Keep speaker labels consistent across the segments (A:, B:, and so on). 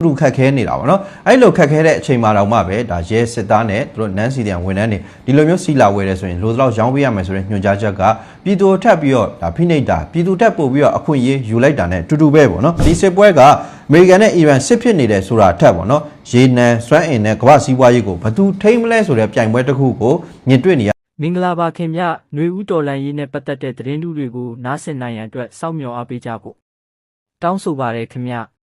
A: လူခက်ခဲနေတာပေါ့နော်အဲ့လိုခက်ခဲတဲ့အချိန်မှာတော့မှပဲဒါရဲစစ်သားနဲ့သူတို့နန်းစီတန်ဝန်ထမ်းတွေဒီလိုမျိုးစီလာဝယ်တယ်ဆိုရင်လိုသလောက်ရောင်းပေးရမယ်ဆိုတဲ့ညွှန်ကြားချက်ကပြည်သူထပ်ပြီးတော့ဒါဖိနှိပ်တာပြည်သူတက်ပို့ပြီးတော့အခွင့်အရေးယူလိုက်တာနဲ့တူတူပဲပေါ့နော်ဒီစစ်ပွဲကအမေရိကန်နဲ့အီရန်စစ်ဖြစ်နေတယ်ဆိုတာထက်ပေါ့နော်ရေနံစွမ်းအင်နဲ့ကမ္ဘာစီးပွားရေးကိုဘသူထိမ့်မလဲဆိုတဲ့ပြိုင်ပွဲတစ်ခုကိုညှစ်တွေ့နေရ
B: မင်္ဂလာပါခင်ဗျຫນွေဦးတော်လန်ရေးနဲ့ပတ်သက်တဲ့သတင်းတွေကိုနားဆင်နိုင်ရန်အတွက်စောင့်မျှော်အားပေးကြဖို့တောင်းဆိုပါရခင်ဗ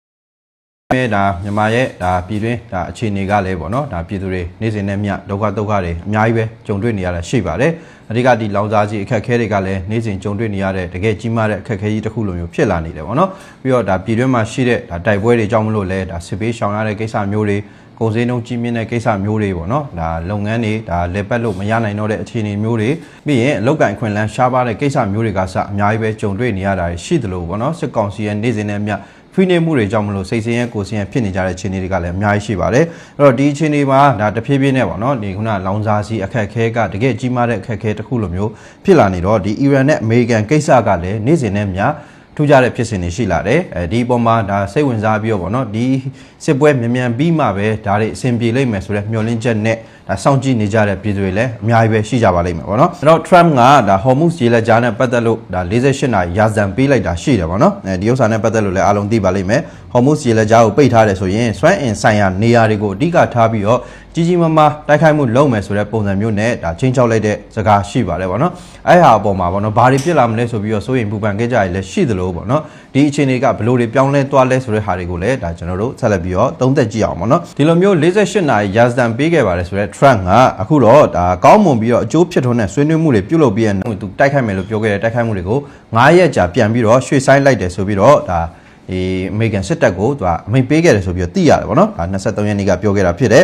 B: ျဒ
A: ါမြန်မာရဲ့ဒါပြည်တွင်းဒါအခြေအနေကလည်းပေါ့နော်ဒါပြည်သူတွေနေ့စဉ်နဲ့မျှဒုက္ခတွေအများကြီးပဲကြုံတွေ့နေရတာရှိပါတယ်အဓိကဒီလောင်စာကြီးအခက်အခဲတွေကလည်းနေ့စဉ်ကြုံတွေ့နေရတဲ့တကယ်ကြီးမားတဲ့အခက်အခဲကြီးတစ်ခုလိုမျိုးဖြစ်လာနေတယ်ပေါ့နော်ပြီးတော့ဒါပြည်တွင်းမှာရှိတဲ့ဒါတိုက်ပွဲတွေကြောင့်မလို့လဲဒါစစ်ပေးရှောင်ရတဲ့ကိစ္စမျိုးတွေကုန်စည်နှုန်းကြီးမြင့်တဲ့ကိစ္စမျိုးတွေပေါ့နော်ဒါလုပ်ငန်းတွေဒါလေပတ်လို့မရနိုင်တော့တဲ့အခြေအနေမျိုးတွေပြီးရင်အလောက်ကန်ခွင့်လန်းရှားပါတဲ့ကိစ္စမျိုးတွေကစအများကြီးပဲကြုံတွေ့နေရတာရှိသလိုပေါ့နော်စစ်ကောင်စီရဲ့နေ့စဉ်နဲ့မျှဖိနှိပ်မှုတွေကြောင့်မလို့စိတ်ဆင်းရဲကိုယ်ဆင်းရဲဖြစ်နေကြတဲ့အခြေအနေတွေကလည်းအများကြီးရှိပါတယ်အဲ့တော့ဒီအခြေအနေမှာဒါတဖြည်းဖြည်းနဲ့ပေါ့နော်ဒီခုနလောင်စာစီအခက်အခဲကတကယ်ကြီးမားတဲ့အခက်အခဲတစ်ခုလိုမျိုးဖြစ်လာနေတော့ဒီအီရန်နဲ့အမေရိကန်ကိစ္စကလည်းနေ့စဉ်နဲ့မျှထူးခြားတဲ့ဖြစ်စဉ်တွေရှိလာတယ်ဒီအပေါ်မှာဒါစိတ်ဝင်စားပြီးတော့ပေါ့နော်ဒီစစ်ပွဲမြန်ပြီးမှပဲဒါတွေအဆင်ပြေလိမ့်မယ်ဆိုတဲ့မျှော်လင့်ချက်နဲ့ဒါစောင့်ကြည့်နေကြတဲ့ပြည်သူတွေလည်းအများကြီးပဲရှိကြပါလိမ့်မယ်ပေါ့နော်အဲ့တော့ Trump ကဒါ Hormuz ရေလက်ကြားနဲ့ပတ်သက်လို့ဒါ48နာရီရာဇံပေးလိုက်တာရှိတယ်ပေါ့နော်ဒီဥစ္စာနဲ့ပတ်သက်လို့လည်းအားလုံးသိပါလိမ့်မယ် Hormuz ရေလက်ကြားကိုပိတ်ထားတယ်ဆိုရင်စွမ်းအင်ဆိုင်ရာနေရာတွေကိုအဓိကထားပြီးတော့ကြီးမားမားတိုက်ခိုက်မှုလုပ်မယ်ဆိုတဲ့ပုံစံမျိုးနဲ့ဒါချင်းချောက်လိုက်တဲ့စကားရှိပါတယ်ပေါ့နော်အဲ့ဟာအပေါ်မှာပေါ့နော်ဘာတွေဖြစ်လာမလဲဆိုပြီးတော့စိုးရင်ပူပန်ခဲ့ကြရလဲရှိသလိုပေါ့နော်ဒီအခြေအနေကဘလို့တွေပြောင်းလဲသွားလဲဆိုတဲ့ဟာတွေကိုလည်းဒါကျွန်တော်တို့ဆက်လက်ပြီးတော့သုံးသပ်ကြည့်အောင်ပေါ့နော်ဒီလိုမျိုး48နာရီရာဇံပေးခဲ့ပါတယ်ဆိုတဲ့ Trump ကအခုတော့ဒါကောင်းမွန်ပြီးတော့အကျိုးဖြစ်ထွန်းတဲ့ဆွေးနွေးမှုတွေပြုလုပ်ပြီးရင်သူတိုက်ခိုက်မယ်လို့ပြောခဲ့တဲ့တိုက်ခိုက်မှုတွေကို9ရက်ကြာပြန်ပြီးတော့ရွှေ့ဆိုင်းလိုက်တယ်ဆိုပြီးတော့ဒါဒီအမေရိကန်စစ်တပ်ကိုသူကအမိန့်ပေးခဲ့တယ်ဆိုပြီးတော့သိရတယ်ပေါ့နော်ဒါ23ရက်နေ့ကပြောခဲ့တာဖြစ်တယ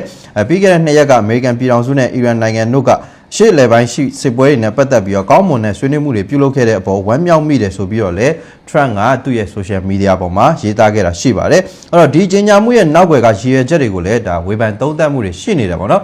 A: ်ပြီးခဲ့တဲ့2ရက်ကအမေရိကန်ပြည်ထောင်စုနဲ့အီရန်နိုင်ငံတို့ကရှေ့လေပိုင်းရှိစစ်ပွဲတွေနဲ့ပတ်သက်ပြီးတော့ကောင်းမွန်တဲ့ဆွေးနွေးမှုတွေပြုလုပ်ခဲ့တဲ့အပေါ်ဝမ်းမြောက်မိတယ်ဆိုပြီးတော့လေ Trump ကသူ့ရဲ့ social media ပေါ်မှာရေးသားခဲ့တာရှိပါတယ်အဲ့တော့ဒီကြေညာမှုရဲ့နောက်ွယ်ကရည်ရွယ်ချက်တွေကိုလည်းဒါဝေဖန်သုံးသပ်မှုတွေရှိနေတယ်ပေါ့နော်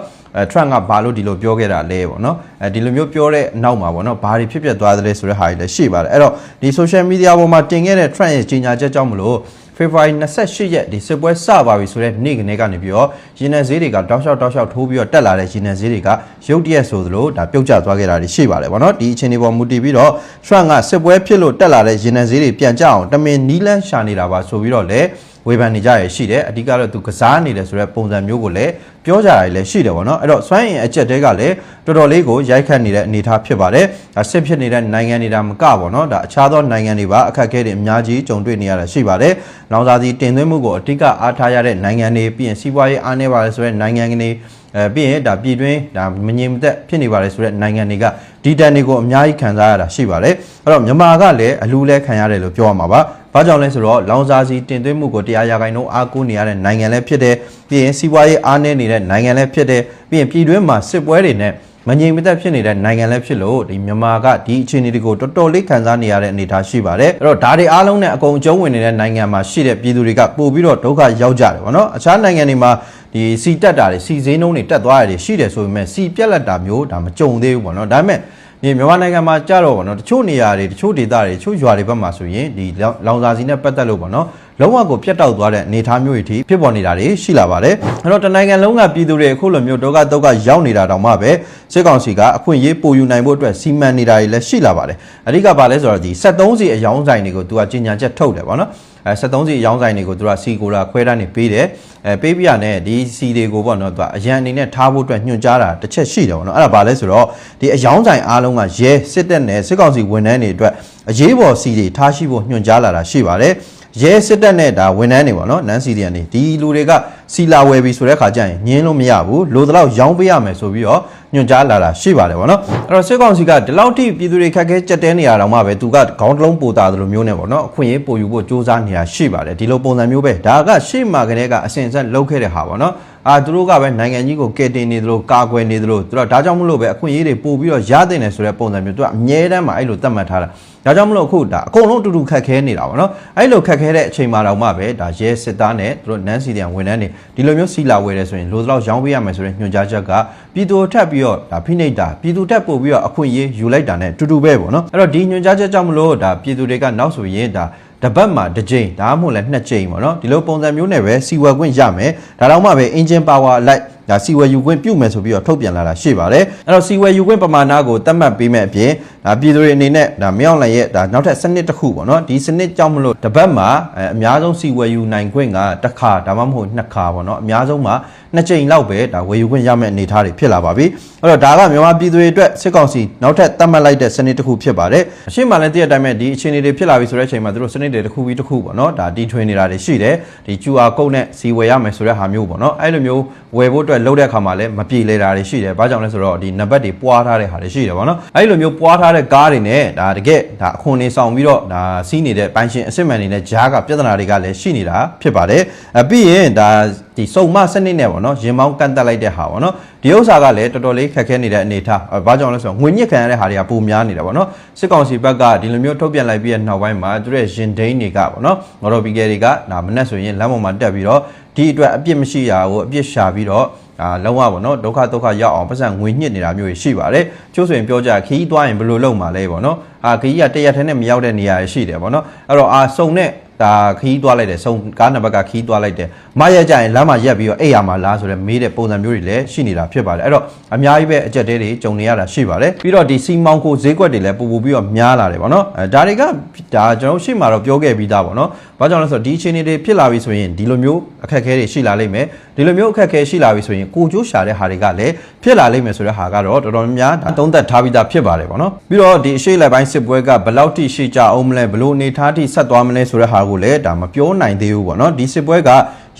A: Trump ကဘာလို့ဒီလိုပြောခဲ့တာလဲပေါ့နော်ဒီလိုမျိုးပြောတဲ့နောက်မှာပေါ့နော်ဘာတွေဖြစ်ပျက်သွားသလဲဆိုတဲ့ဟာတွေလည်းရှိပါတယ်အဲ့တော့ဒီ social media ပေါ်မှာတင်ခဲ့တဲ့ Trump ရဲ့ကြေညာချက်ကြောင့်မလို့ဖေဖော်ဝါရီ28ရက်ဒီစစ်ပွဲစပါပြီဆိုတဲ့နေ့ကနေပြီးတော့ရင်းနှံဈေးတွေကတောက်လျှောက်ထိုးပြီးတော့တက်လာတဲ့ရင်းနှံဈေးတွေကရုတ်တရက်ဆိုသလိုဒါပြုတ်ကျသွားခဲ့တာတွေရှိပါတယ်ပေါ့နော်ဒီအခြေအနေပေါ်မူတည်ပြီးတော့ Trump ကစစ်ပွဲဖြစ်လို့တက်လာတဲ့ရင်းနှံဈေးတွေပြန်ကျအောင်တမင်နီးလန်းရှာနေတာပါဆိုပြီးတော့လည်းဝေဖန်နေကြရရှိတယ်အဓိကတော့သူကစားနေတယ်ဆိုတဲ့ပုံစံမျိုးကိုလည်းပြောကြရတယ်လည်းရှိတယ်ပေါ့နော်အဲ့တော့စွမ်းအင်အကျက်တဲကလည်းတော်တော်လေးကိုရိုက်ခတ်နေတဲ့အနေအထားဖြစ်ပါတယ်ဒါစစ်ဖြစ်နေတဲ့နိုင်ငံတွေဒါမကပေါ့နော်ဒါအခြားသောနိုင်ငံတွေပါအခက်အခဲတွေအများကြီးကြုံတွေ့နေရတာရှိပါတယ်လောင်စာဆီတင်သွင်းမှုကိုအဓိကအားထားရတဲ့နိုင်ငံတွေပြီးရင်စီးပွားရေးအားနည်းပါလေဆိုတဲ့နိုင်ငံတွေပြီးရင်ဒါပြည်တွင်းဒါမငြိမ်မသက်ဖြစ်နေပါလေဆိုတဲ့နိုင်ငံတွေကဒီတန်တွေကိုအများကြီးခံစားရတာရှိပါတယ်အဲ့တော့မြန်မာကလည်းအလူးလဲခံရတယ်လို့ပြောရမှာပါဘာကြောင့်လဲဆိုတော့လောင်စာဆီတင်သွင်းမှုကို100%အားကိုးနေရတဲ့နိုင်ငံလည်းဖြစ်တယ်ပြီးရင်စီးပွားရေးအားနည်းနေတဲ့နိုင်ငံလည်းဖြစ်တယ်ပြီးရင်ပြည်တွင်းမှာစစ်ပွဲတွေနဲ့မငြိမ်မသက်ဖြစ်နေတဲ့နိုင်ငံလည်းဖြစ်လို့ဒီမြန်မာကဒီအခြေအနေတွေကိုတော်တော်လေးခံစားနေရတဲ့အနေအထားရှိပါတယ်အဲ့တော့ဒါတွေအားလုံးနဲ့အကုန်အကျုံးဝင်နေတဲ့နိုင်ငံမှာရှိတဲ့ပြည်သူတွေကပို့ပြီးတော့ဒုက္ခရောက်ကြတယ်ဗောနော်အခြားနိုင်ငံတွေမှာဒီစီတက်တာတွေစီဈေးနှုန်းတွေတက်သွားရတယ်ရှိတယ်ဆိုပေမဲ့စီပြက်လက်တာမျိုးဒါမကြုံသေးဘူးဗောနော်ဒါပေမဲ့ဒီမြန်မာနိုင်ငံမှာကြတော့ဗောနော်တချို့နေရာတွေတချို့ဒေသတွေတချို့ရွာတွေဘက်မှာဆိုရင်ဒီလောင်စာဆီနဲ့ပတ်သက်လို့ဗောနော်လုံးဝကိုပြတ်တောက်သွားတဲ့အနေအထားမျိုးတွေဖြစ်ပေါ်နေတာတွေရှိလာပါတယ်အဲ့တော့တနိုင်ငံလုံးကပြည်သူတွေအခုလိုမျိုးဒုက္ခရောက်နေတာတောင်မှပဲစစ်ကောင်စီကအခွင့်အရေးပိုယူနိုင်ဖို့အတွက်စီမံနေတာတွေလည်းရှိလာပါတယ်အဓိကဘာလဲဆိုတော့ဒီ73စီအယောင်းဆိုင်တွေကိုသူကကြီးညာချက်ထုတ်တယ်ဗောနော်73စီအယောင်းဆိုင်တွေကိုသူကစီကိုလာခွဲတန်းနေပေးတယ်ပေးပြရနဲ့ဒီစီတွေကိုပေါ့နော်သူကအရန်အနေနဲ့ထားဖို့အတွက်ညွှန်ကြားတာတစ်ချက်ရှိတယ်ဗောနော်အဲ့ဒါဘာလဲဆိုတော့ဒီအယောင်းဆိုင်အားလုံးကရဲစစ်တပ်နဲ့စစ်ကောင်စီဝန်ထမ်းတွေအတွက်အရေးပေါ်စီတွေထားရှိဖို့ညွှန်ကြားလာတာရှိပါတယ်ရဲစစ်တပ်နဲ့ဒါဝန်ထမ်းတွေပေါ့နော်နန်းစီဒီယန်တွေဒီလူတွေကစီလာဝယ်ပြီဆိုတဲ့ခါကျရင်ညင်းလို့မရဘူးလိုတလောက်ရောင်းပေးရမယ်ဆိုပြီးတော့ညွှန်ကြားလာတာရှိပါတယ်ပေါ့နော်အဲ့တော့စစ်ကောင်စီကဒီလောက်ထိပြည်သူတွေခက်ခဲကြက်တဲနေရတော့မှပဲသူကခေါင်းတစ်လုံးပိုတာသလိုမျိုးနဲ့ပေါ့နော်အခွင့်အရေးပိုယူဖို့စူးစမ်းနေတာရှိပါတယ်ဒီလိုပုံစံမျိုးပဲဒါကရှေ့မှာကတည်းကအစဉ်ဆက်လုပ်ခဲ့တဲ့ဟာပေါ့နော်သူတို့ကပဲနိုင်ငံကြီးကိုကယ်တင်နေသလိုကာကွယ်နေသလိုသူတို့ဒါကြောင့်မလို့ပဲအခွင့်အရေးတွေပို့ပြီးတော့ရတဲ့နေဆိုတဲ့ပုံစံမျိုးသူကအမြဲတမ်းမှာအဲ့လိုသတ်မှတ်ထားတာဒါကြောင့်မလို့အခုဒါအကုန်လုံးအတူတူခက်ခဲနေတာပေါ့နော်အဲ့လိုခက်ခဲတဲ့အချိန်မှာတော့မှပဲဒါရဲစစ်သားနဲ့သူတို့နန်းစီတန်ဝန်ထမ်းတွေဒီလိုမျိုးစီလာဝယ်တယ်ဆိုရင်လိုသလောက်ရောင်းပေးရမယ်ဆိုတဲ့ညွှန်ကြားချက်ကပြည်သူထပ်ပြီးတော့ဒါဖိနှိပ်တာပြည်သူတက်ပို့ပြီးတော့အခွင့်အရေးယူလိုက်တာနဲ့တူတူပဲပေါ့နော်အဲ့တော့ဒီညွှန်ကြားချက်ကြောင့်မလို့ဒါပြည်သူတွေကနောက်ဆိုရင်ဒါ တပတ်မှာတစ်ကြိမ်ဒါမှမဟုတ်လည်း2ကြိမ်ပေါ့နော်ဒီလိုပုံစံမျိုးနဲ့ပဲစီဝယ်ခွင့်ရမယ်ဒါတော့မှပဲ engine power အလိုက်ဒါစီဝယ်ယူခွင့်ပြုမယ်ဆိုပြီးတော့ထုတ်ပြန်လာတာရှိပါတယ်အဲ့တော့စီဝယ်ယူခွင့်ပမာဏကိုသတ်မှတ်ပေးမဲ့အပြင်ဒါပြည်သူတွေအနေနဲ့ဒါမရောက်လိုက်ရဲ့ဒါနောက်ထပ်စနစ်တစ်ခုပေါ့နော်ဒီစနစ်ကြောင့်မလို့တပတ်မှာအများဆုံးစီဝယ်ယူနိုင်ခွင့်ကတစ်ခါဒါမှမဟုတ်2ခါပေါ့နော်အများဆုံးမှာ2ကြိမ်လောက်ပဲဒါဝယ်ယူခွင့်ရမယ့်အနေအထားတွေဖြစ်လာပါပြီအဲ့တော့ဒါကမြန်မာပြည်သူတွေအတွက်စစ်ကောင်စီနောက်ထပ်သတ်မှတ်လိုက်တဲ့စနစ်တစ်ခုဖြစ်ပါတယ်အရှင်းမှလည်းတည့်တဲ့အတိုင်းပဲဒီအခြေအနေတွေဖြစ်လာပြီဆိုတဲ့အချိန်မှာသူတို့စနစ်တွေတစ်ခုပြီးတစ်ခုပေါ့နော်ဒါတီထွင်နေတာတွေရှိတယ်ဒီ QR code နဲ့စီဝယ်ရမယ်ဆိုတဲ့ဟာမျိုးပေါ့နော်အဲ့လိုမျိုးဝယ်ဖို့အတွက်လုပ်တဲ့အခါမှာလည်းမပြေလည်တာတွေရှိတယ်ဘာကြောင့်လဲဆိုတော့ဒီနံပါတ်တွေပွားထားတဲ့ဟာတွေရှိတယ်ပေါ့နော်အဲ့လိုမျိုးပွားထားတဲ့ကားတွေနဲ့ဒါတကယ်ဒါအခွန်နေဆောင်ပြီးတော့ဒါစီးနေတဲ့ပိုင်ရှင်အစစ်မှန်တွေနဲ့ဂျားကပြဿနာတွေကလည်းရှိနေတာဖြစ်ပါတယ်ပြီးရင်ဒါဒီစုံမစနစ်နဲ့ပေါ့နော်ရင်မောင်းကန့်တက်လိုက်တဲ့ဟာပေါ့နော်ဒီဥစ္စာကလည်းတော်တော်လေးခက်ခဲနေတဲ့အနေအထားဘာကြောင့်လဲဆိုတော့ငွေညစ်ခံရတဲ့ဟာတွေကပိုများနေတာပေါ့နော်စစ်ကောင်စီဘက်ကဒီလိုမျိုးထုတ်ပြန်လိုက်ပြီးတဲ့နောက်ပိုင်းမှာသူရဲ့ရင်ဒိန်းတွေကပေါ့နော်ငတော်ပီကယ်တွေကဒါမနဲ့ဆိုရင်လမ်းပေါ်မှာတက်ပြီးတော့ဒီအတွက်အပြစ်မရှိတာကိုအပြစ်ရှာပြီးတော့လုံးဝပေါ့နော်ဒုက္ခရောက်အောင်ပတ်စံငွေညစ်နေတာမျိုးရှိပါတယ်ချို့ဆိုရင်ပြောကြခီးသွားရင်ဘယ်လိုလုပ်မှာလဲပေါ့နော်ခီးကတရက်ထဲနဲ့မရောက်တဲ့နေရာရှိတယ်ပေါ့နော်အဲ့တော့စုံနဲ့ဒါခီးသွားလိုက်တယ်စုံကားနံပါတ်ကခီးသွားလိုက်တယ်မရက်ကြရင်လမ်းမှာရက်ပြီးတော့အဲ့ရမှာလားဆိုတော့မေးတဲ့ပုံစံမျိုးတွေလည်းရှိနေတာဖြစ်ပါတယ်အဲ့တော့အများကြီးပဲအကြက်တဲတွေကြုံနေရတာရှိပါတယ်ပြီးတော့ဒီစီမောင်ကိုဈေးကွက်တွေလည်းပို့ပြီးတော့များလာတယ်ပေါ့နော်ဒါတွေကဒါကျွန်တော်ရှေ့မှာတော့ပြောခဲ့ပြီးသားပေါ့နော်ဘာကြောင့်လဲဆိုတော့ဒီအခြေအနေတွေဖြစ်လာပြီဆိုရင်ဒီလိုမျိုးအခက်အခဲတွေရှိလာလိမ့်မယ်ဒီလိုမျိုးအခက်အခဲရှိလာပြီဆိုရင်ကိုကျိုးရှာတဲ့ဟာတွေကလည်းဖြစ်လာလိမ့်မယ်ဆိုတဲ့ဟာကတော့တော်တော်များများသုံးသပ်ထားပြီးသားဖြစ်ပါတယ်ပေါ့နော်ပြီးတော့ဒီအရှိလိုက်ပိုင်းစစ်ပွဲကဘယ်လောက်ထိရှိကြအောင်မလဲဘလို့အနေထားထိဆက်သွားမလဲဆိုတဲ့ဟာကိုလည်းဒါမပြောနိုင်သေးဘူးပေါ့နော်ဒီစစ်ပွဲက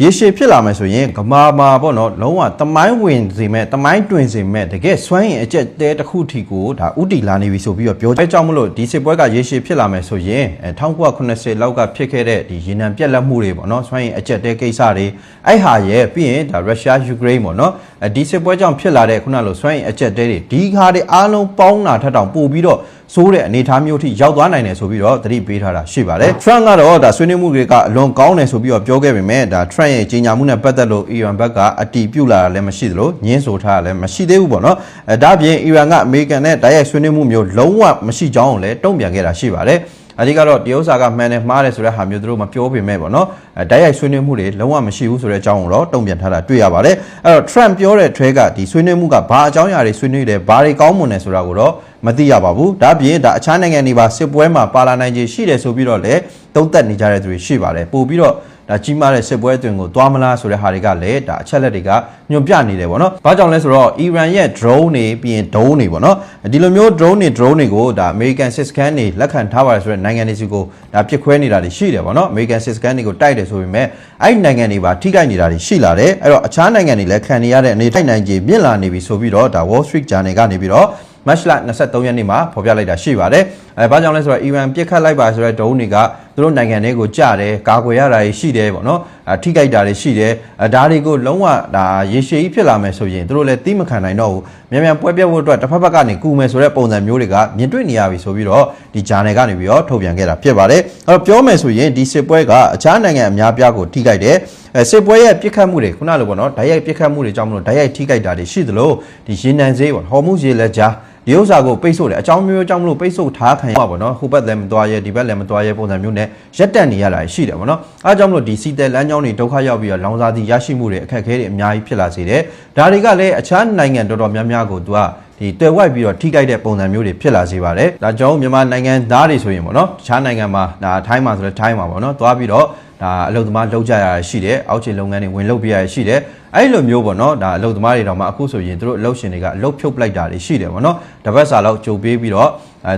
A: ရေရှည်ဖြစ်လာမယ်ဆိုရင်ကမာမှာပေါ့နော်လုံးဝတမိုင်းဝင်စေမဲ့တမိုင်းတွင်စေမဲ့တကယ်စွမ်းရင်အကျက်တဲတစ်ခုထီကိုဒါဥတီလာနေပြီဆိုပြီးတော့ပြောအဲကြောင့်မလို့ဒီစစ်ပွဲကရေရှည်ဖြစ်လာမယ်ဆိုရင်1980လောက်ကဖြစ်ခဲ့တဲ့ဒီရေနံပြက်လက်မှုတွေပေါ့နော်စွမ်းရင်အကျက်တဲကိစ္စတွေအဲ့ဟာရဲ့ပြီးရင်ဒါရုရှားယူကရိန်းပေါ့နော်ဒီစစ်ပွဲကြောင့်ဖြစ်လာတဲ့ခုနလိုစွမ်းရင်အကျက်တဲတွေဒီခါတွေအားလုံးပေါင်းတာထက်တောင်ပို့ပြီးတော့ဆိုးတဲ့အနေအထားမျိုးထိရောက်သွားနိုင်တယ်ဆိုပြီးတော့သတိပေးထားတာရှိပါတယ်။ Trump ကတော့ဒါဆွေးနွေးမှုတွေကအလွန်ကောင်းတယ်ဆိုပြီးတော့ပြောခဲ့ပေမဲ့ဒါ Trump ရဲ့ကြီးညာမှုနဲ့ပတ်သက်လို့ Iran ဘက်ကအတီးပြုတ်လာတာလည်းမရှိသလိုညှင်းဆိုထားတာလည်းမရှိသေးဘူးပေါ့နော်။ဒါ့အပြင် Iran ကအမေရိကန်နဲ့တိုက်ရိုက်ဆွေးနွေးမှုမျိုးလုံးဝမရှိကြောင်းလည်းတုံ့ပြန်ခဲ့တာရှိပါတယ်။အဒီကတော့တရုတ်စာကမှန်တယ်မှားတယ်ဆိုတဲ့ဟာမျိုးတို့မပြောပေမဲ့ပေါ့နော်တိုက်ရိုက်ဆွေးနွေးမှုတွေလုံးဝမရှိဘူးဆိုတဲ့အကြောင်းကိုတော့တုံ့ပြန်ထားတာတွေ့ရပါတယ်အဲ့တော့ Trump ပြောတဲ့ trade ကဒီဆွေးနွေးမှုကဘာအကြောင်းအရာတွေဆွေးနွေးတယ်ဘာတွေကောင်းမွန်တယ်ဆိုတာကိုတော့မသိရပါဘူးဒါပြင်ဒါအခြားနိုင်ငံတွေပါစစ်ပွဲမှာပါလာနိုင်ခြေရှိတယ်ဆိုပြီးတော့လည်းသုံးသပ်နေကြတဲ့သူတွေရှိပါတယ်ပို့ပြီးတော့ဒါကြီးမားတဲ့စစ်ပွဲအတွင်းကိုသွားမလားဆိုတဲ့ဟာတွေကလည်းဒါအချက်လက်တွေကညွှန်ပြနေတယ်ပေါ့နော်။ဘာကြောင့်လဲဆိုတော့ Iran ရဲ့ drone တွေပြီးရင် drone တွေပေါ့နော်။ဒီလိုမျိုး drone တွေကိုဒါ American Syscan တွေလက်ခံထားပါတယ်ဆိုတဲ့နိုင်ငံတွေစီကိုဒါပစ်ခွဲနေတာတွေရှိတယ်ပေါ့နော်။ American Syscan တွေကိုတိုက်တယ်ဆိုပေမဲ့အဲ့နိုင်ငံတွေပါထိခိုက်နေတာတွေရှိလာတယ်။အဲ့တော့အခြားနိုင်ငံတွေလည်းခံနေရတဲ့အနေထိုက်နိုင်ခြေမြင့်လာနေပြီဆိုပြီးတော့ဒါ Wall Street Journal ကနေပြီးတော့မတ်လ23ရက်နေ့မှာဖော်ပြလိုက်တာရှိပါတယ်။ဘာကြောင့်လဲဆိုတော့ Iran ပြစ်ခတ်လိုက်ပါဆိုတဲ့ဒုံးတွေကသူတို့နိုင်ငံတွေကိုကြားတယ်ကာကွယ်ရတာရှိတယ်ပေါ့နော်။ထိခိုက်တာတွေရှိတယ်။ဒါတွေကိုလုံးဝဒါရေရှည်ကြီးဖြစ်လာမယ်ဆိုရင်သူတို့လည်းသိမခံနိုင်တော့ဘူး။မြန်ပွဲပြတ်ဖို့အတွက်တစ်ဖက်ကနေကူမယ်ဆိုတဲ့ပုံစံမျိုးတွေကမြင်တွေ့နေရပြီဆိုပြီးတော့ဒီ journal ကနေပြီးတော့ထုတ်ပြန်ခဲ့တာဖြစ်ပါတယ်။အဲ့တော့ပြောမယ်ဆိုရင်ဒီစစ်ပွဲကအခြားနိုင်ငံအများပြားကိုထိခိုက်တယ်။စစ်ပွဲရဲ့ပြစ်ခတ်မှုတွေခုနလိုပေါ့နော်ဓာတ်ရိုက်ပြစ်ခတ်မှုတွေကြောင့်မလို့ဓာတ်ရိုက်ထိခိုက်တာတွေရှိသလိုဒီရေနံဈေးပေါ့ဟော်မုရေလက်ကြားဒီဥစ္စာကိုပိတ်ဆို့တယ်အကြောင်းမျိုးကြောင့်မလို့ပိတ်ဆို့ထားခံရပါပေါ့နော်ဟိုဘက်လည်းမသွားရဲဒီဘက်လည်းမသွားရဲပုံစံမျိုးနဲ့ရက်တက်နေရတာရှိတယ်ပေါ့နော်အဲကြောင့်မလို့ဒီစီတယ်လမ်းကြောင်းတွေဒုက္ခရောက်ပြီးတော့လောင်စာဆီရရှိမှုတွေအခက်အခဲတွေအများကြီးဖြစ်လာစေတယ်ဒါတွေကလည်းအခြားနိုင်ငံတော်တော်များများကိုသူကဒီတွယ်ဝိုက်ပြီးတော့ထိခိုက်တဲ့ပုံစံမျိုးတွေဖြစ်လာစေပါတယ်ဒါကြောင့်မြန်မာနိုင်ငံသားတွေဆိုရင်ပေါ့နော်တခြားနိုင်ငံမှာဒါထိုင်းမှာဆိုလည်းထိုင်းမှာပေါ့နော်သွားပြီးတော့ဒါအလုပ်သမားလုပ်ကြရရှိတယ်အောက်ခြေလုပ်ငန်းတွေဝင်လုပ်ပြရရှိတယ်အဲ့လိုမျိုးပေါ့နော်ဒါအလုပ်သမားတွေတော့မှအခုဆိုရင်တို့အလုပ်ရှင်တွေကအလုပ်ဖြုတ်ပလိုက်တာတွေရှိတယ်ပေါ့နော်တပတ်စာလောက်ကြိုပေးပြီးတော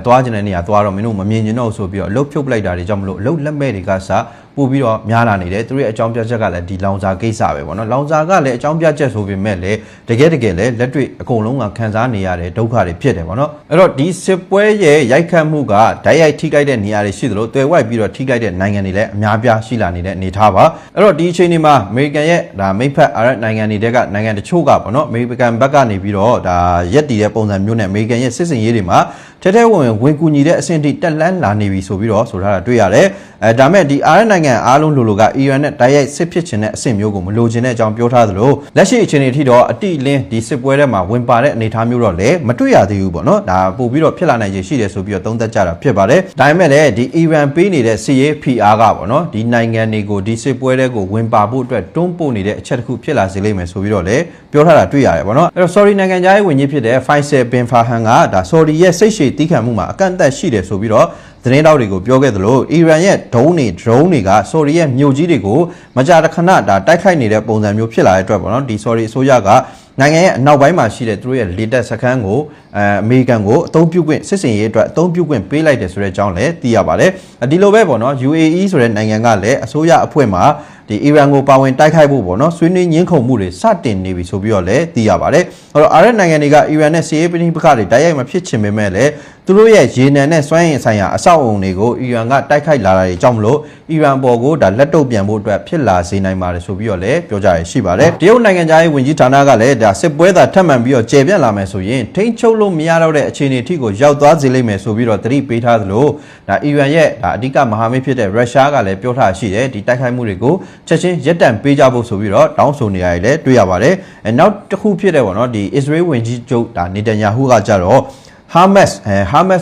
A: ့သွားကျင်တဲ့နေရာသွားတော့မင်းတို့မမြင်ကျင်တော့ဆိုပြီးတော့အလုပ်ဖြုတ်ပလိုက်တာတွေကြောင့်မလို့အလုပ်လက်မဲ့တွေကစားပို့ပြီးတော့များလာနေတယ်သူတို့ရဲ့အကြောင်းပြချက်ကလည်းဒီလောင်စာကိစ္စပဲပေါ့နော်လောင်စာကလည်းအကြောင်းပြချက်ဆိုပေမဲ့လည်းတကယ်လည်းလက်တွေ့အကုန်လုံးကခံစားနေရတဲ့ဒုက္ခတွေဖြစ်တယ်ပေါ့နော်အဲ့တော့ဒီစစ်ပွဲရဲ့ရိုက်ခတ်မှုကဓာတ်ရိုက်ထိခိုက်တဲ့နေရာတွေရှိသလိုတွယ်ဝိုက်ပြီးတော့ထိခိုက်တဲ့နိုင်ငံတွေလည်းအများပြားရှိလာနေတဲ့အနေအထားပါအဲ့တော့ဒီအချိန်ဒီမှာအမေရိကန်ရဲ့ဒါမိတ်ဖက်အာရပ်နိုင်ငံတွေကနိုင်ငံတချို့ကပေါ့နော်အမေရိကန်ဘက်ကနေပြီးတော့ဒါရက်တည်တဲ့ပုံစံမျိုးနဲ့အမေရိကန်ရဲ့စစ်စင်ရေးတွေမှာထဲထဲဝင်ကူညီတဲ့အဆင့်ထိတက်လန်းလာနေပြီဆိုပြီးတော့ဆိုထားတာတွေ့ရတယ် ဒါမဲ့ဒီအာရနိုင်ငံအားလုံးလိုလိုကအီရန်နဲ့တိုက်ရိုက်စစ်ဖြစ်ခြင်းတဲ့အဆင့်မျိုးကိုမလိုချင်တဲ့အကြောင်းပြောထားသလိုလက်ရှိအခြေအနေအထိတော့အတိအလင်းဒီစစ်ပွဲထဲမှာဝင်ပါတဲ့အနေအထားမျိုးတော့လည်းမတွေ့ရသေးဘူးပေါ့နော်ဒါပို့ပြီးတော့ဖြစ်လာနိုင်ခြေရှိတယ်ဆိုပြီးတော့သုံးသပ်ကြတာဖြစ်ပါတယ်ဒါပေမဲ့လည်းဒီအီရန်ပေးနေတဲ့စစ်ရေး PR ကပေါ့နော်ဒီနိုင်ငံတွေကိုဒီစစ်ပွဲတွေကိုဝင်ပါဖို့အတွက်တွန်းပို့နေတဲ့အချက်တစ်ခုဖြစ်လာစေလိမ့်မယ်ဆိုပြီးတော့လည်းပြောထားတာတွေ့ရတယ်ပေါ့နော်အဲ့တော့ sorry နိုင်ငံသားရဲ့ဝင်ကြီးဖြစ်တဲ့ Faisal bin Farhan ကဒါ sorry ရဲ့စိတ်ရှည်တီးခံမှုမှာအကန့်အသတ်ရှိတယ်ဆိုပြီးတော့သတင်းတောက်တွေကိုပြောခဲ့သလိုအီရန်ရဲ့ဒရုန်းတွေက sorry ရဲ့မြို့ကြီးတွေကိုမကြာတခဏဒါတိုက်ခိုက်နေတဲ့ပုံစံမျိုးဖြစ်လာတဲ့အတွက်ပေါ့နော်ဒီ sorry အစိုးရကနိုင်ငံရဲ့အနောက်ပိုင်းမှာရှိတဲ့သူတို့ရဲ့လေတပ်စခန်းကိုအမေရိကန်ကိုအသုံးပြုခွင့်စစ်စင်ရေးအတွက်အသုံးပြုခွင့်ပေးလိုက်တယ်ဆိုတဲ့အကြောင်းလည်းသိရပါတယ်ဒီလိုပဲပေါ့နော် UAE ဆိုတဲ့နိုင်ငံကလည်းအစိုးရအဖွဲ့မှာဒီအီရန်ကိုပါဝင်တိုက်ခိုက်ဖို့ပေါ့နော်ဆွေးနွေးညှင်းခုန်မှုတွေစတင်နေပြီဆိုပြီးတော့လည်းသိရပါတယ်အဲ့တော့အာရပ်နိုင်ငံတွေကအီရန်နဲ့စစ်ရေးပဋိပက္ခတွေတိုက်ရိုက်မဖြစ်ချင်ပေမဲ့လည်းသူတို့ရဲ့ရေနံနဲ့စွမ်းအင်ဆိုင်ရာအဆောက်အုံတွေကိုအီရန်ကတိုက်ခိုက်လာတာတွေကြောင့်မလို့အီရန်ပေါ်ကိုဒါလက်တုပ်ပြန်ဖို့အတွက်ဖြစ်လာစေနိုင်ပါတယ်ဆိုပြီးတော့လည်းပြောကြရရှိပါတယ်တရုတ်နိုင်ငံသားရေးဝန်ကြီးဌာနကလည်းဒါစစ်ပွဲသာထပ်မံပြီးတော့ကျေပြန့်လာမယ်ဆိုရင်ထိန်းချုပ်လို့မရတော့တဲ့အခြေအနေအထိကိုရောက်သွားစေလိမ့်မယ်ဆိုပြီးတော့သတိပေးထားသလိုဒါအီရန်ရဲ့ဒါအဓိကမဟာမိတ်ဖြစ်တဲ့ရုရှားကလည်းပြောထားရှိတယ်ဒီတိုက်ခိုက်မှုတွေကိုချက်ချင်းရပ်တန့်ပေးကြဖို့ဆိုပြီးတော့တောင်းဆိုနေရတယ်လည်းတွေ့ရပါတယ်နောက်တစ်ခုဖြစ်တဲ့ပေါ့နော်ဒီအစ္စရေးဝန်ကြီးချုပ်ဒါနေတန်ယာဟုကကြတော့Hamas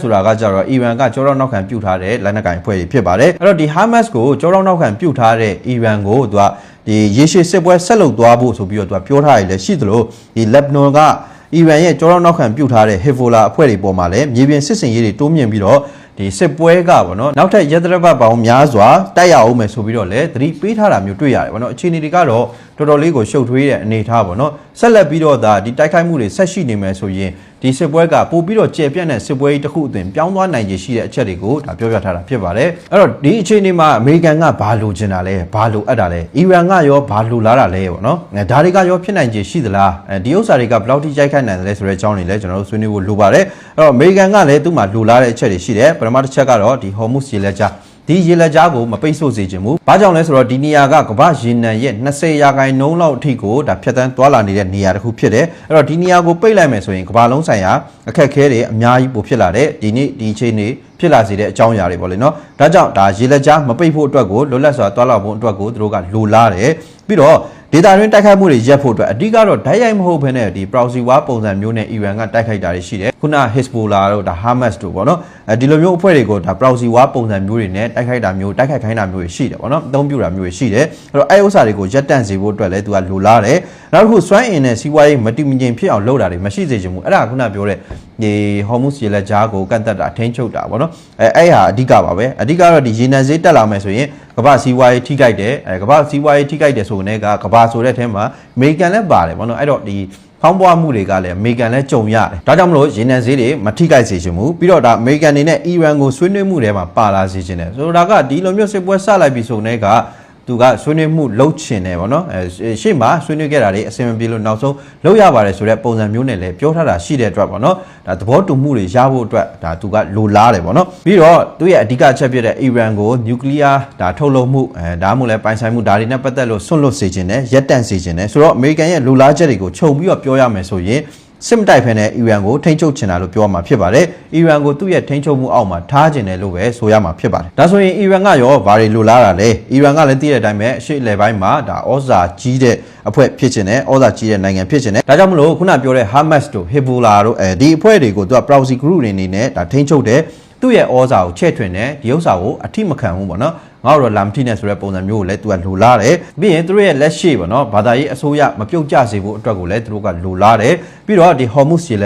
A: ဆိုတာကကြတော့အီရန်ကကြောတော့နောက်ခံပြုတ်ထားတဲ့လက်နက်ကိုင်အဖွဲ့တွေဖြစ်ပါတယ်အဲ့တော့ဒီ Hamas ကိုကြောတော့နောက်ခံပြုတ်ထားတဲ့အီရန်ကိုသူကဒီရေရှည်စစ်ပွဲဆက်လုပ်သွားဖို့ဆိုပြီးတော့သူကပြောထားရည်လည်းရှိသလိုဒီ Lebanon ကအီရန်ရဲ့ကြောတော့နောက်ခံပြုတ်ထားတဲ့ Hezbollah အဖွဲ့တွေပေါ်မှာလည်းမြေပြင်စစ်စင်ရေးတွေတိုးမြင့်ပြီးတော့ဒီစစ်ပွဲကပေါ့နော်နောက်ထပ်ရသရပတ်ပေါင်းများစွာတိုက်ရအောင်မယ်ဆိုပြီးတော့လည်းသတိပေးထားတာမျိုးတွေ့ရတယ်ပေါ့နော်အခြေအနေတွေကတော့တော်တော်လေးကိုရှုပ်ထွေးတဲ့အနေအထားပေါ့နော်ဆက်လက်ပြီးတော့ဒါဒီတိုက်ခိုက်မှုတွေဆက်ရှိနေမယ်ဆိုရင်ဒီစစ်ပွဲကပို့ပြီးတော့ကျေပြန့်တဲ့စစ်ပွဲကြီးတစ်ခုအသွင်ပြောင်းသွားနိုင်ခြေရှိတဲ့အချက်တွေကိုဒါပြောပြထားတာဖြစ်ပါတယ်အဲ့တော့ဒီအခြေအနေမှာအမေရိကန်ကဘာလိုချင်တာလဲဘာလိုအပ်တာလဲအီရန်ကရောဘာလိုလားတာလဲပေါ့နော်ဒါတွေကရောဖြစ်နိုင်ခြေရှိသလားဒီဥစ္စာတွေကဘယ်လောက်ထိရိုက်ခတ်နိုင်တယ်လဲဆိုတဲ့အကြောင်းတွေလည်းကျွန်တော်တို့ဆွေးနွေးဖို့လိုပါတယ်အဲ့တော့အမေရိကန်ကလည်းသူ့မှာလိုလားတဲ့အချက်တွေရှိတယ်ပထမတစ်ချက်ကတော့ဒီ Hormuz ရေလက်ကြားဒီရေလက်ကြားကိုမပိတ်ဆို့စေချင်ဘူး။ဘာကြောင့်လဲဆိုတော့ဒီနေရာကကမ္ဘာရေနံရဲ့20%လောက်အထိကိုဒါဖြတ်တန်းသွားလာနေတဲ့နေရာတစ်ခုဖြစ်တယ်။အဲ့တော့ဒီနေရာကိုပိတ်လိုက်မယ်ဆိုရင်ကမ္ဘာလုံးဆိုင်ရာအခက်အခဲတွေအများကြီးပိုဖြစ်လာတဲ့ဒီနေ့ဒီအချိန်တွေဖြစ်လာစေတဲ့အကြောင်းအရာတွေပေါ့လေနော်။ဒါကြောင့်ဒါရေလက်ကြားမပိတ်ဖို့အတွက်ကိုလွတ်လပ်စွာသွားလာဖို့အတွက်ကိုသူတို့ကလိုလားတယ်။ပြီးတော့ဒေတာတွင်တိုက်ခိုက်မှုတွေရပ်ဖို့အတွက်အဓိကတော့ဓာတ်ရိုက်မဟုတ်ဘဲနဲ့ဒီ proxy war ပုံစံမျိုးနဲ့အီရန်ကတိုက်ခိုက်တာတွေရှိတယ်ခုန Hezbollah တို့ဒါ Hamas တို့ပေါ့နော်ဒီလိုမျိုးအဖွဲ့တွေကိုဒါ proxy war ပုံစံမျိုးတွေနဲ့တိုက်ခိုက်တာမျိုးတိုက်ခိုက်ခိုင်းတာမျိုးတွေရှိတယ်ပေါ့နော်အသုံးပြုတာမျိုးတွေရှိတယ်အဲ့တော့အဲ့ဥစ္စာတွေကိုရပ်တန့်စေဖို့အတွက်လည်းသူကလိုလားတယ်နောက်တစ်ခုစွမ်းအင်နဲ့စီးပွားရေးမတည်မငြိမ်ဖြစ်အောင်လုပ်တာတွေမရှိစေချင်ဘူးအဲ့ဒါခုနပြောတဲ့ဒီ Hormuz ရေလက်ကြားကိုကန့်သက်တာထိန်းချုပ်တာပေါ့နော်အဲ့ဟာအဓိကပါပဲအဓိကတော့ဒီရေနံဈေးတက်လာမယ်ဆိုရင်ကမ္ဘာစီးပွားရေးထိခိုက်တယ်ကမ္ဘာစီးပွားရေးထိခိုက်တယ်ဆိုတဲ့ကမ္ဘာဆိုတဲ့အထက်မှာအမေရိကန်လည်းပါတယ်ပေါ့နော်အဲ့တော့ဒီဖောင်းပွားမှုတွေကလည်းအမေရိကန်လည်းကြုံရတယ်ဒါကြောင့်မလို့ရေနံဈေးတွေမထိခိုက်စေချင်ဘူးပြီးတော့ဒါအမေရိကန်နေနဲ့အီရန်ကိုဆွေးနွေးမှုတွေမှာပါလာစေချင်တယ်ဆိုတော့ဒါကဒီလိုမျိုးစစ်ပွဲဆလိုက်ပြီဆိုတဲ့ကသူကဆွေးနွေးမှုလှုပ်ချင်တယ်ပေါ့နော်ရှေ့မှာဆွေးနွေးခဲ့တာတွေအဆင်မပြေလို့နောက်ဆုံးလှုပ်ရပါတယ်ဆိုတဲ့ပုံစံမျိုးနဲ့လည်းပြောထားတာရှိတဲ့အတွက်ပေါ့နော်ဒါသဘောတူမှုတွေရဖို့အတွက်ဒါသူကလိုလားတယ်ပေါ့နော်ပြီးတော့သူရဲ့အဓိကအချက်ဖြစ်တဲ့အီရန်ကိုနျူကလ িয়ার ဒါထုတ်လုပ်မှုဒါမှမဟုတ်လည်းပိုင်ဆိုင်မှုဒါတွေနဲ့ပတ်သက်လို့ဆွန့်လွတ်စေချင်တယ်ရပ်တန့်စေချင်တယ်ဆိုတော့အမေရိကန်ရဲ့လိုလားချက်တွေကိုခြုံပြီးတော့ပြောရမယ်ဆိုရင်စစ်မတိုက်ဖက်နဲ့အီရန်ကိုထိန်းချုပ်ချင်တာလို့ပြောမှာဖြစ်ပါတယ်။အီရန်ကိုသူ့ရဲ့ထိန်းချုပ်မှုအောက်မှာထားချင်တယ်လို့ပဲဆိုရမှာဖြစ်ပါတယ်။ဒါဆိုရင်အီရန်ကရောဘာတွေလိုလားတာလဲ။အီရန်ကလည်းသိတဲ့အတိုင်းပဲအရှေ့အလယ်ပိုင်းမှာဒါဩဇာကြီးတဲ့အဖွဲ့ဖြစ်ချင်တယ်။ဩဇာကြီးတဲ့နိုင်ငံဖြစ်ချင်တယ်။ဒါကြောင့်မလို့ခုနပြောတဲ့ Hamas တို့ Hezbollah တို့ဒီအဖွဲ့တွေကိုသူက proxy group တွေအနေနဲ့ဒါထိန်းချုပ်တယ်။သူ့ရဲ့ဩဇာကိုချဲ့ထွင်တယ်ဒီဥစ္စာကိုအထိမခံဘူးပေါ့နော်။ငါတို့လာမထိနဲ့ဆိုတဲ့ပုံစံမျိုးကိုလည်းသူကလိုလားတယ်ပြီးရင်သူတို့ရဲ့လက်ရှိပေါ့နော်ဘာသာရေးအစိုးရမပြုတ်ကျစေဖို့အတွက်ကိုလည်းသူတို့ကလိုလားတယ်ပြီးတော့ဒီ Hormuz ရေ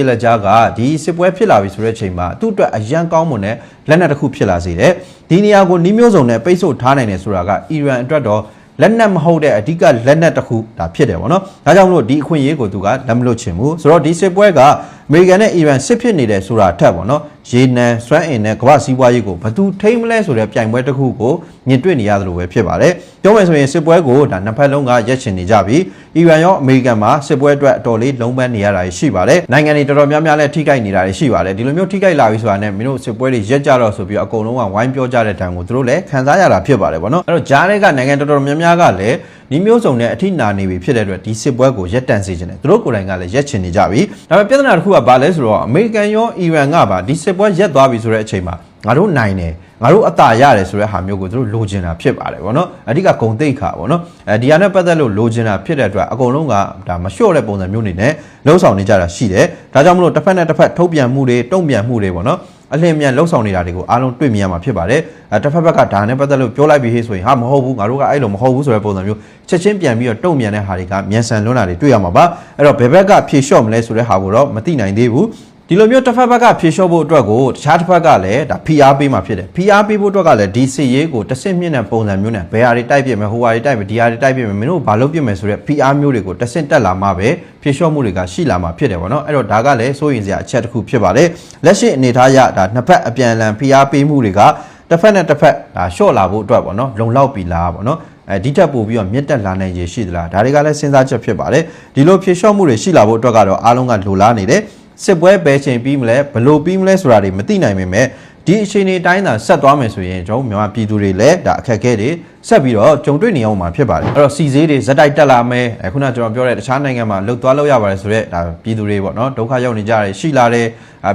A: လက်ကြားကဒီစစ်ပွဲဖြစ်လာပြီဆိုတဲ့အချိန်မှာသူ့အတွက်အရန်ကောင်းမွန်တဲ့လက်နက်တစ်ခုဖြစ်လာစေတယ်ဒီနေရာကိုနှီးမျိုးစုံနဲ့ပိတ်ဆို့ထားနိုင်တယ်ဆိုတာကအီရန်အတွက်တော့လက်နက်မဟုတ်တဲ့အဓိကလက်နက်တစ်ခုဒါဖြစ်တယ်ပေါ့နော်ဒါကြောင့်မလို့ဒီအခွင့်အရေးကိုသူကလက်မလွတ်ချင်ဘူးဆိုတော့ဒီစစ်ပွဲကအမေရိကန်နဲ့အီရန်စစ်ဖြစ်နေတယ်ဆိုတာထက်ပေါ့နော်ရေနံစွမ်းအင်နဲ့ကမ္ဘာစီးပွားရေးကိုဘယ်သူထိမ့်မလဲဆိုတဲ့ပြိုင်ပွဲတစ်ခုကိုမြင်တွေ့နေရတယ်လို့ပဲဖြစ်ပါတယ်ပြောမယ်ဆိုရင်စစ်ပွဲကိုဒါနှစ်ဖက်လုံးကရက်ချင်နေကြပြီအီရန်ရောအမေရိကန်မှာစစ်ပွဲအတွက်အတော်လေးလုံးပန်းနေရတာရှိပါတယ်နိုင်ငံတွေတော်တော်များများလည်းထိခိုက်နေတာရှိပါတယ်ဒီလိုမျိုးထိခိုက်လာပြီဆိုတာနဲ့မင်းတို့စစ်ပွဲတွေရက်ကြတော့ဆိုပြီးအကုန်လုံးကဝိုင်းပြောကြတဲ့တန်ကိုသူတို့လည်းခံစားရတာဖြစ်ပါတယ်ပေါ့နော်အဲ့တော့ဂျားတွေကနိုင်ငံတော်တော်များများကလည်းဒီမျိုးစုံနဲ့အထိနာနေပြီဖြစ်တဲ့အတွက်ဒီစစ်ပွဲကိုရက်တန့်စေချင်တယ်သူတို့ကိုယ်တိုင်ကလည်းရက်ချင်နေကြပြီဒါပေမဲ့ပြဿနာတစ်ခုကဘာလဲဆိုတော့အမေရိကန်ရောအီရန်ကပါဒီစစ်ပွဲရက်သွားပြီဆိုတဲ့အချိန်မှာက ငါတို့နိုင်တယ်ငါတို့အသာရတယ်ဆိုတဲ့ဟာမျိုးကိုသူတို့လိုချင်တာဖြစ်ပါတယ်ဗောနော်အဓိကဂုံတိတ်ခါဗောနော်ဒီဟာနဲ့ပတ်သက်လို့လိုချင်တာဖြစ်တဲ့အတွက်အကုန်လုံးကဒါမလျှော့တဲ့ပုံစံမျိုးနေနဲ့လှုပ်ဆောင်နေကြတာရှိတယ်ဒါကြောင့်မလို့တစ်ဖက်နဲ့တစ်ဖက်ထုတ်ပြန်မှုတွေတုံ့ပြန်မှုတွေဗောနော်အလင်းမြန်လှုပ်ဆောင်နေတာတွေကိုအားလုံးတွေ့မြင်ရမှာဖြစ်ပါတယ်တစ်ဖက်ဘက်ကဒါနဲ့ပတ်သက်လို့ပြောလိုက်ပြီးဟေးဆိုရင်ဟာမဟုတ်ဘူးငါတို့ကအဲ့လိုမဟုတ်ဘူးဆိုတဲ့ပုံစံမျိုးချက်ချင်းပြန်ပြီးတော့တုံ့ပြန်တဲ့ဟာတွေကမြန်ဆန်လွန်းတာတွေတွေ့ရမှာပါအဲ့တော့ဘယ်ဘက်ကဖြေလျှော့မလဲဆိုတဲ့ဟာကိုတော့မသိနိုင်သေးဘူးဒီလိုမျိုးတစ်ဖက်ဘက်ကဖြေလျှော့ဖို့အတွက်ကိုတခြားတစ်ဖက်ကလည်းဒါဖိအားပေးမှာဖြစ်တယ်ဖိအားပေးဖို့အတွက်ကလည်းဒီစစ်ရေးကိုတစ်ဆင့်မြင့်တဲ့ပုံစံမျိုးနဲ့ဘယ်ဟာတွေတိုက်ပြမယ်ဟိုဟာတွေတိုက်မယ်ဒီဟာတွေတိုက်ပြမယ်မင်းတို့ဘာလုပ်ပြမယ်ဆိုတဲ့ဖိအားမျိုးတွေကိုတစ်ဆင့်တက်လာမှပဲဖြေလျှော့မှုတွေကရှိလာမှာဖြစ်တယ်ဗောနော်အဲ့တော့ဒါကလည်းစိုးရင်စရာအချက်တစ်ခုဖြစ်ပါတယ်လက်ရှိအနေထားအရဒါနှစ်ဖက်အပြန်အလှန်ဖိအားပေးမှုတွေကတစ်ဖက်နဲ့တစ်ဖက်ဒါလျှော့လာဖို့အတွက်ဗောနော်လုံလောက်ပြီလားဗောနော်ဒီထက်ပိုပြီးတော့မြင့်တက်လာနိုင်ရရှိသလားဒါတွေကလည်းစဉ်းစားချက်ဖြစ်ပါတယ်ဒီလိုဖြေလျှော့မှုတွေရှိလာဖို့အတွက်ကတော့အားလုံးကလိုလားနေတယ်စစ်ပွဲပဲချိန်ပြီးမလဲဘလို့ပြီးမလဲဆိုတာတွေမသိနိုင်ပေမဲ့ဒီအခြေအနေတိုင်းသာဆက်သွားမယ်ဆိုရင်ကျွန်တော်မြန်မာပြည်သူတွေလည်းဒါအခက်အခဲတွေဆက်ပြီးတော့ကြုံတွေ့နေအောင်မှာဖြစ်ပါတယ်အဲ့တော့စီဈေးတွေဇက်တိုက်တက်လာမယ်ခုနကျွန်တော်ပြောတဲ့တခြားနိုင်ငံမှာလှုပ်သွားလို့ရပါတယ်ဆိုတော့ဒါပြည်သူတွေပေါ့နော်ဒုက္ခရောက်နေကြတယ်ရှိလာတယ်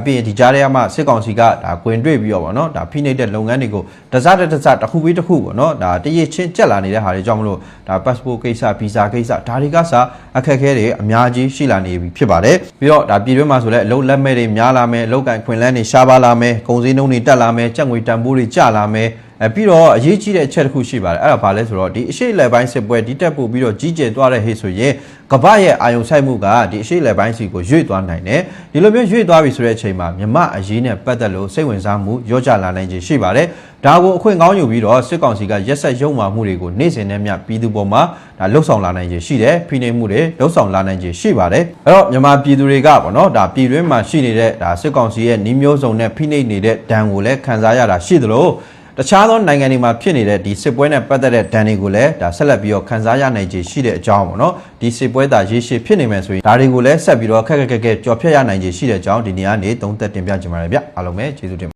A: ပြီးရင်ဒီကြားထဲမှာစစ်ကောင်စီကဒါကွင်တွေ့ပြီးတော့ပေါ့နော်ဒါဖိနှိပ်တဲ့လုပ်ငန်းတွေကိုတစတစ်ခုပြီးတစ်ခုပေါ့နော်ဒါတရချင်းကြက်လာနေတဲ့ဟာတွေကြောင့်မလို့ဒါ passport ကိစ္စ visa ကိစ္စဒါတွေကစအခက်အခဲတွေအများကြီးရှိလာနေပြီဖြစ်ပါတယ်ပြီးတော့ဒါပြည်တွင်းမှာဆိုလည်းအလုပ်လက်မဲ့တွေများလာမယ်အလုပ်ကန်ခွင်လန်းတွေရှားပါလာမယ်ကုန်စည်နှုန်းတွေတက်လာမယ်ကြက်ငွေတန်ဖိုးတွေကျလာမယ်ပြီးတော့အရေးကြီးတဲ့အချက်တစ်ခုရှိပါတယ်အဲ့ဒါဘာလဲဆိုတော့ဒီအရှိအလယ်ပိုင်းစစ်ပွဲဒီတက်ပို့ပြီးတော့ကြီးကျယ်သွားတဲ့ဟေ့ဆိုရင်ကမ္ဘာရဲ့အာယုံဆိုင်မှုကဒီအရှိအလယ်ပိုင်းစီကိုရွေ့သွားနိုင်တယ်ဒီလိုမျိုးရွေ့သွားပြီဆိုတဲ့အချိန်မှာမြမအရေးနဲ့ပတ်သက်လို့စိတ်ဝင်စားမှုရောကြလာနိုင်ခြင်းရှိပါတယ်ဒါကိုအခွင့်ကောင်းယူပြီးတော့စစ်ကောင်စီကရက်ဆက်ရုံမာမှုတွေကိုနေ့စဉ်နဲ့မျှပြည်သူပေါ်မှာဒါလှုပ်ဆောင်လာနိုင်ခြင်းရှိတယ်ဖိနှိပ်မှုတွေလှုပ်ဆောင်လာနိုင်ခြင်းရှိပါတယ်အဲ့တော့မြန်မာပြည်သူတွေကပေါ့နော်ဒါပြည်တွင်းမှာရှိနေတဲ့ဒါစစ်ကောင်စီရဲ့နှီးမျိုးစုံနဲ့ဖိနှိပ်နေတဲ့ဒဏ်ကိုလည်းခံစားရတာရှိသလိုတခြားသောနိုင်ငံတွေမှာဖြစ်နေတဲ့ဒီစစ်ပွဲနဲ့ပတ်သက်တဲ့ဒဏ်တွေကိုလည်းဒါဆက်လက်ပြီးတော့ခန်းစားရနိုင်ခြေရှိတဲ့အကြောင်းပေါ့နော်ဒီစစ်ပွဲသာရေရှည်ဖြစ်နေမယ်ဆိုရင်ဒါတွေကိုလည်းဆက်ပြီးတော့ခက်ခက်ကြော်ဖြတ်ရနိုင်ခြေရှိတဲ့အကြောင်းဒီနေ့ကနေသုံးသပ်တင်ပြကြပါရစေဗျအားလုံးပဲကျေးဇူးတင်